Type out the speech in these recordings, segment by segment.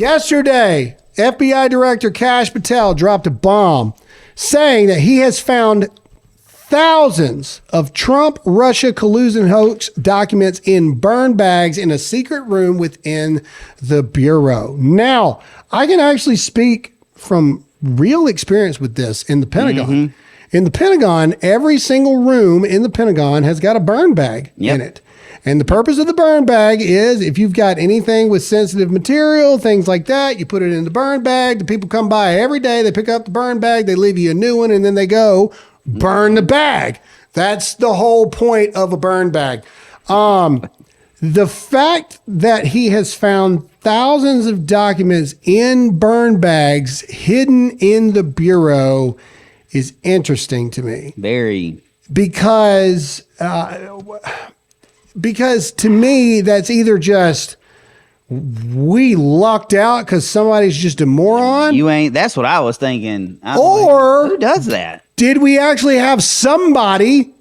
Yesterday, FBI Director Kash Patel dropped a bomb saying that he has found thousands of Trump-Russia collusion hoax documents in burn bags in a secret room within the Bureau. Now, I can actually speak from real experience with this in the Pentagon. Mm-hmm. In the Pentagon, every single room in the Pentagon has got a burn bag in it. And the purpose of the burn bag is if you've got anything with sensitive material, things like that, you put it in the burn bag. The people come by every day. They pick up the burn bag. They leave you a new one, and then they go burn the bag. That's the whole point of a burn bag. The fact that he has found thousands of documents in burn bags hidden in the Bureau is interesting to me. Very. Because to me, that's either just we lucked out because somebody's just a moron. You ain't. That's what I was thinking. Or who does that? Did we actually have somebody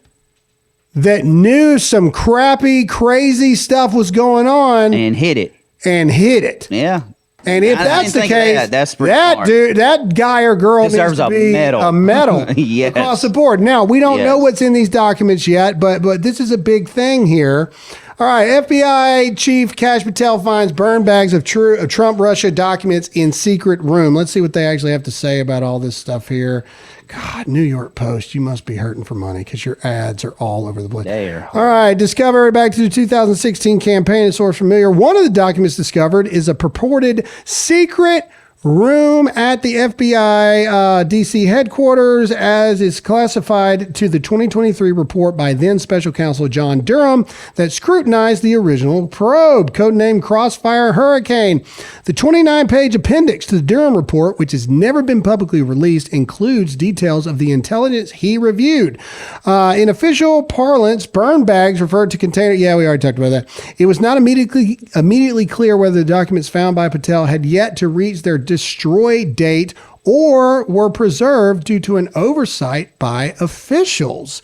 that knew some crappy, crazy stuff was going on and hid it? Yeah. And if that's the case, that dude, that guy or girl deserves needs to be a medal yes. across the board. Now, we don't know what's in these documents yet, but this is a big thing here. All right, FBI Chief Kash Patel finds burn bags of Trump-Russia documents in secret room. Let's see what they actually have to say about all this stuff here. God, New York Post, you must be hurting for money because your ads are all over the place. All right, discovered back to the 2016 campaign. A source familiar. One of the documents discovered is a purported secret room at the FBI D.C. headquarters, as is classified to the 2023 report by then Special Counsel John Durham that scrutinized the original probe, codenamed Crossfire Hurricane. The 29-page appendix to the Durham report, which has never been publicly released, includes details of the intelligence he reviewed. In official parlance, burn bags referred to container. Yeah, we already talked about that. It was not immediately clear whether the documents found by Patel had yet to reach their destroy date or were preserved due to an oversight by officials.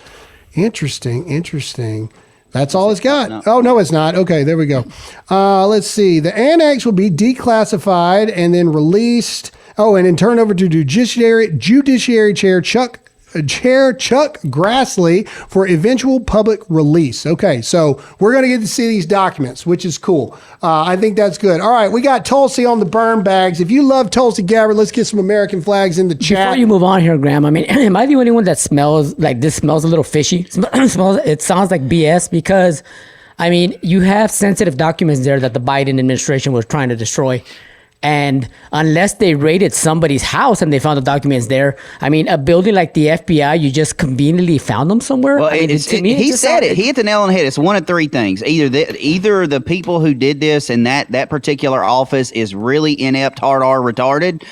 Interesting. That's all it's got. No. Oh, no, it's not. Okay, there we go. Let's see. The annex will be declassified and then released. Oh, and then turned over to Judiciary Chair Chuck Grassley for eventual public release. Okay, so we're going to get to see these documents, which is cool. I think that's good. All right, we got Tulsi on the burn bags. If you love Tulsi Gabbard, let's get some American flags in the chat. Before you move on here, Graham, I mean, am I the only one that smells like this smells a little fishy? It sounds like BS because, I mean, you have sensitive documents there that the Biden administration was trying to destroy. And unless they raided somebody's house and they found the documents there, I mean, a building like the FBI, you just conveniently found them somewhere. Well, he said it. He hit the nail on the head. It's one of three things: either the people who did this in that particular office is really inept, hard R retarded,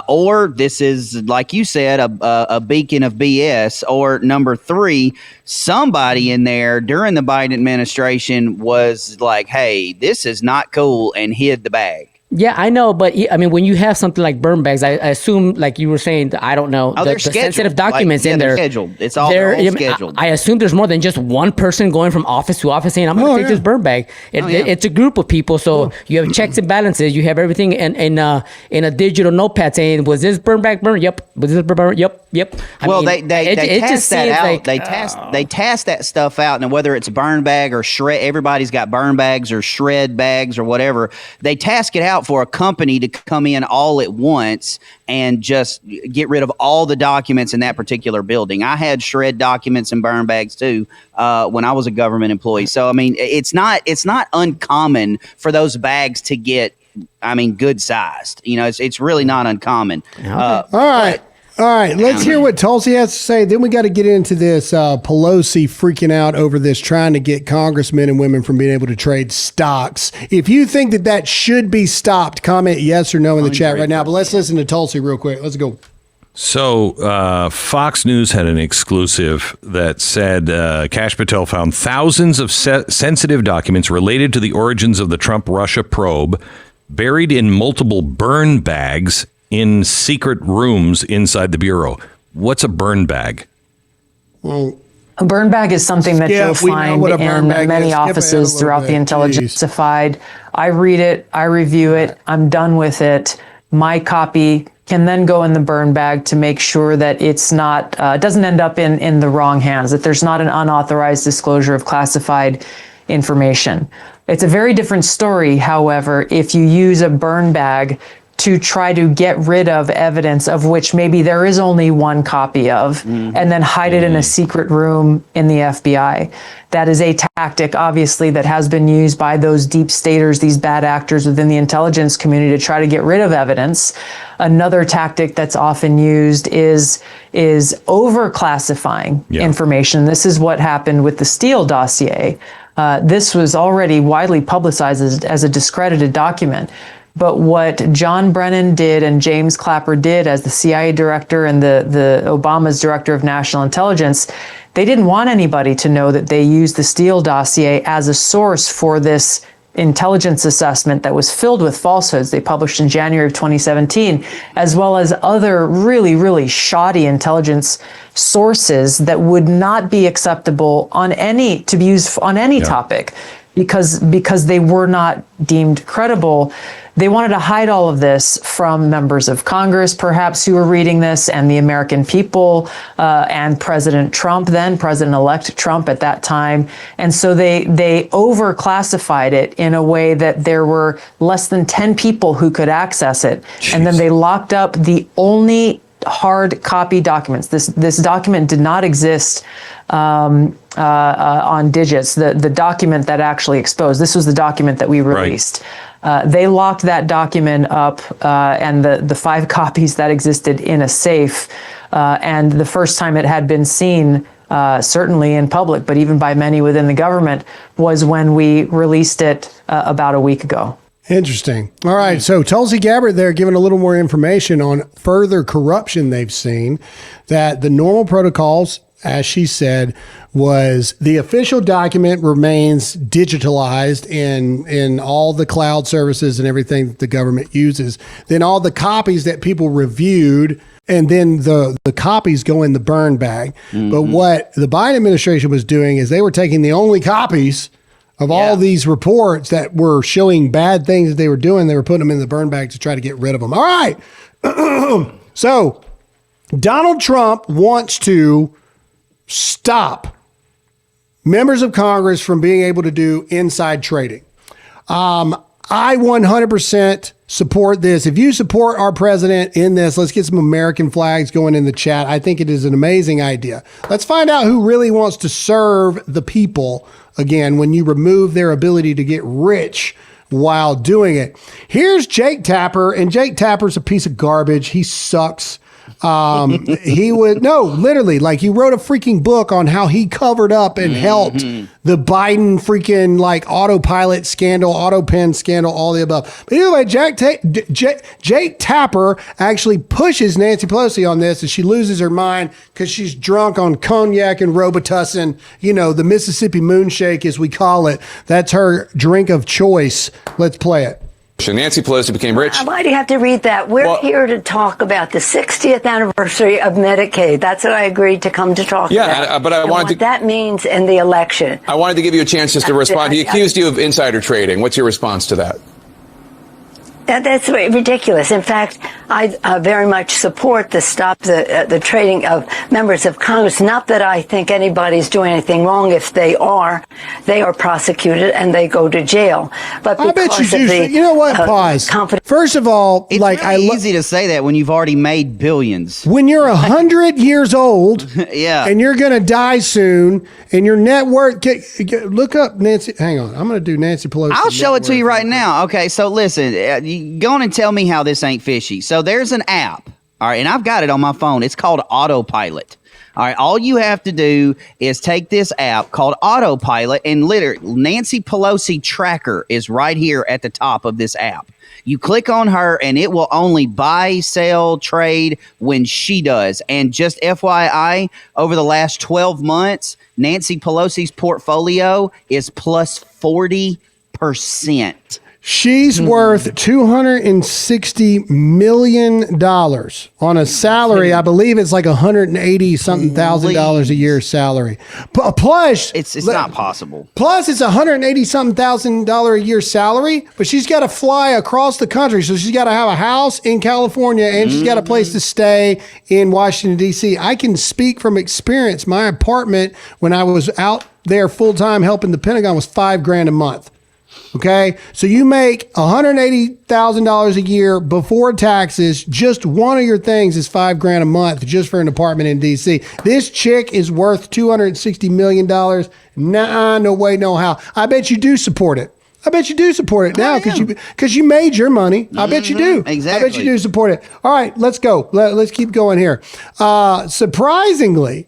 or this is, like you said, a beacon of BS. Or number three, somebody in there during the Biden administration was like, "Hey, this is not cool," and hid the bag. Yeah, I know, but I mean, when you have something like burn bags, I assume, like you were saying, I don't know, the sensitive documents in there. Scheduled. It's all scheduled. I assume there's more than just one person going from office to office saying, "I'm going to take this burn bag." It's a group of people, so you have checks and balances. You have everything in a digital notepad saying, "Was this burn bag burned? Yep. Was this burn? Yep. They test that out. They test that stuff out, and whether it's a burn bag or shred, everybody's got burn bags or shred bags or whatever. They task it out for a company to come in all at once and just get rid of all the documents in that particular building. I had shred documents and burn bags too when I was a government employee. So I mean, it's not uncommon for those bags to get, I mean, good sized. You know, it's really not uncommon. All right, let's hear what Tulsi has to say. Then we got to get into this Pelosi freaking out over this, trying to get congressmen and women from being able to trade stocks. If you think that should be stopped, comment yes or no in the chat right now. But let's listen to Tulsi real quick. Let's go. So Fox News had an exclusive that said Kash Patel found thousands of sensitive documents related to the origins of the Trump-Russia probe buried in multiple burn bags in secret rooms inside the Bureau. What's a burn bag? Well, A burn bag is something that you'll find in many offices throughout the intelligence classified. I read it, I review it, I'm done with it. My copy can then go in the burn bag to make sure that it's not, doesn't end up in the wrong hands, that there's not an unauthorized disclosure of classified information. It's a very different story, however, if you use a burn bag to try to get rid of evidence of which maybe there is only one copy of, and then hide it in a secret room in the FBI. That is a tactic, obviously, that has been used by those deep staters, these bad actors within the intelligence community to try to get rid of evidence. Another tactic that's often used is over-classifying information. This is what happened with the Steele dossier. This was already widely publicized as a discredited document. But what John Brennan did and James Clapper did as the CIA director and the Obama's director of national intelligence, they didn't want anybody to know that they used the Steele dossier as a source for this intelligence assessment that was filled with falsehoods they published in January of 2017, as well as other really, really shoddy intelligence sources that would not be acceptable to be used on any topic because they were not deemed credible. They wanted to hide all of this from members of Congress, perhaps, who were reading this, and the American people, and President Trump, then President-elect Trump at that time. And so they over-classified it in a way that there were less than 10 people who could access it. Jeez. And then they locked up the only hard copy documents. This document did not exist on digits. The document that actually exposed, this was the document that we released. Right. They locked that document up and the 5 copies that existed in a safe. And the first time it had been seen, certainly in public, but even by many within the government, was when we released it about a week ago. Interesting. All right. So Tulsi Gabbard there giving a little more information on further corruption they've seen, that the normal protocols, as she said, was the official document remains digitalized in all the cloud services and everything that the government uses. Then all the copies that people reviewed, and then the copies go in the burn bag. Mm-hmm. But what the Biden administration was doing is they were taking the only copies of all these reports that were showing bad things that they were doing. They were putting them in the burn bag to try to get rid of them. All right. So Donald Trump wants to stop members of Congress from being able to do inside trading. I 100% support this. If you support our president in this, let's get some American flags going in the chat. I think it is an amazing idea. Let's find out who really wants to serve the people again when you remove their ability to get rich while doing it. Here's Jake Tapper, and Jake Tapper's a piece of garbage. He sucks. He wrote a freaking book on how he covered up and helped the Biden freaking autopilot scandal, auto pen scandal, all the above. But anyway, Jake Tapper actually pushes Nancy Pelosi on this, and she loses her mind because she's drunk on cognac and Robitussin, the Mississippi Moonshake, as we call it. That's her drink of choice. Let's play it. Nancy Pelosi became rich. Why do you have to read that? We're here to talk about the 60th anniversary of Medicaid. That's what I agreed to come to talk about. Yeah, but I wanted what that means in the election. I wanted to give you a chance just to respond. He accused you of insider trading. What's your response to that? That's ridiculous. In fact, I very much support the stop the trading of members of Congress. Not that I think anybody's doing anything wrong. If they are prosecuted and they go to jail. But because I bet you do. You know what? Pause. First of all, it's really easy to say that when you've already made billions. When you're 100 years old, and you're going to die soon, and your net worth. Look up Nancy. Hang on, I'm going to do Nancy Pelosi. I'll show it to you right now. Okay, so listen. Go on and tell me how this ain't fishy. So there's an app, all right, and I've got it on my phone. It's called Autopilot. All right, all you have to do is take this app called Autopilot, and literally Nancy Pelosi tracker is right here at the top of this app. You click on her, and it will only buy, sell, trade when she does. And just FYI, over the last 12 months, Nancy Pelosi's portfolio is plus 40%. She's worth $260 million on a salary. I believe it's like $180-something thousand a year salary. Plus, it's not possible. Plus, it's $180-something thousand a year salary, but she's got to fly across the country. So she's got to have a house in California and she's got a place to stay in Washington, D.C. I can speak from experience. My apartment, when I was out there full time helping the Pentagon, was $5,000 a month. Okay, so you make $180,000 a year before taxes. Just one of your things is $5,000 a month just for an apartment in D.C. This chick is worth $260 million. Nah, no way, no how. I bet you do support it. I bet you do support it now because you made your money. I bet you do. Exactly. I bet you do support it. All right, let's go. Let's keep going here. Surprisingly,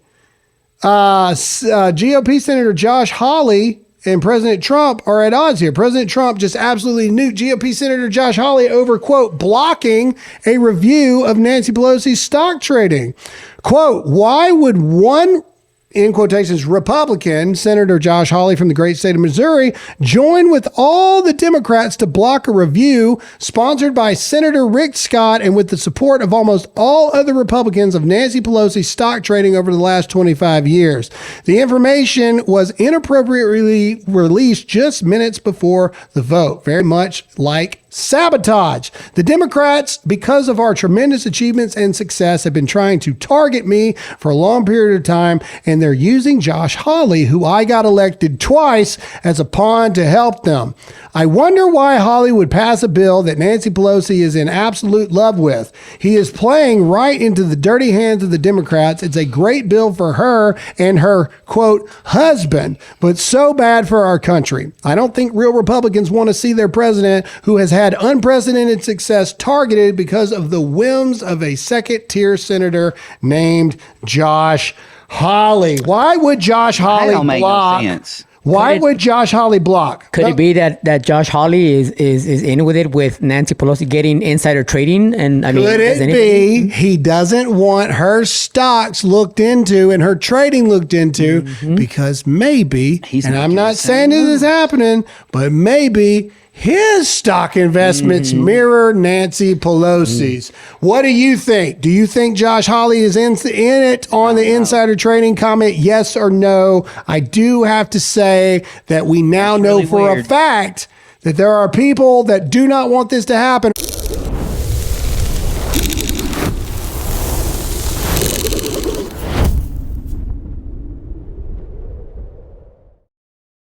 GOP Senator Josh Hawley and President Trump are at odds here. President Trump just absolutely nuked GOP Senator Josh Hawley over, quote, blocking a review of Nancy Pelosi's stock trading. Quote, why would one, in quotations, Republican, Senator Josh Hawley from the great state of Missouri, join with all the Democrats to block a review sponsored by Senator Rick Scott and with the support of almost all other Republicans of Nancy Pelosi's stock trading over the last 25 years. The information was inappropriately released just minutes before the vote, very much like sabotage. The Democrats, because of our tremendous achievements and success, have been trying to target me for a long period of time, and they're using Josh Hawley, who I got elected twice, as a pawn to help them. I wonder why Hawley would pass a bill that Nancy Pelosi is in absolute love with. He is playing right into the dirty hands of the Democrats. It's a great bill for her and her, quote, husband, but so bad for our country. I don't think real Republicans want to see their president, who has had unprecedented success, targeted because of the whims of a second-tier senator named Josh Hawley. Why would Josh Hawley block? No sense. Why would Josh Hawley block? Could it be that Josh Hawley is in with it with Nancy Pelosi getting insider trading? And I mean, could it be he doesn't want her stocks looked into and her trading looked into because maybe, and I'm not saying this is happening, but maybe his stock investments mirror Nancy Pelosi's. What do you think? Do you think Josh Hawley is in it on the insider trading? Comment yes or no. I do have to say that we now know for a fact that there are people that do not want this to happen.